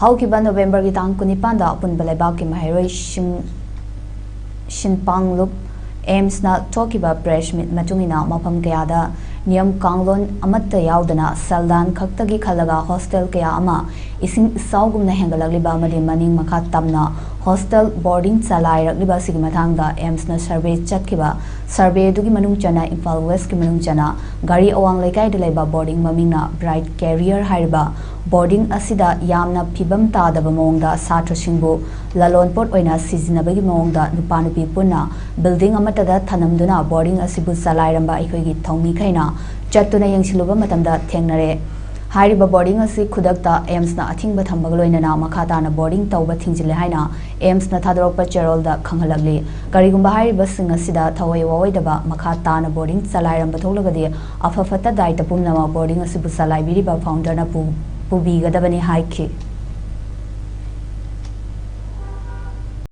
Haukiba November ki tang kunipanda apun balaiba ki maheroi Shinpanglup aims na tokiba press meet matungina mapam kayada niyam kanglon amatta yaudana saldan khaktagi khalaga hostel kaya ama ising isaugumna hengalagliba amadi maning makha tamna hostel boarding chalai ragliba sigi mathangda aims na survey chatkiba survey dugi manung chana Imphal West ki manung chana gari awang laikai de laiba boarding mamingna bright career hariba boarding asida yamna phibam tadaba mongda satra singbu lalonpot oina sizinabagi mongda nupa nupi punna building amatada thanamduna boarding asibu salairamba ikhoigi thongmi khaina chatuna yengsiluba matamda thengnare hariba boarding asi khudakta aims na athingba thambag loinana makhata na boarding tawba thingjile haina aims na thadropa cherol da khanghalagli karigumba hariba sing asida thawai wawaidaba makhata na boarding salairamba tholagadi afafata daita pumnama boarding asibu salai biriba founder na pubigadabani haiki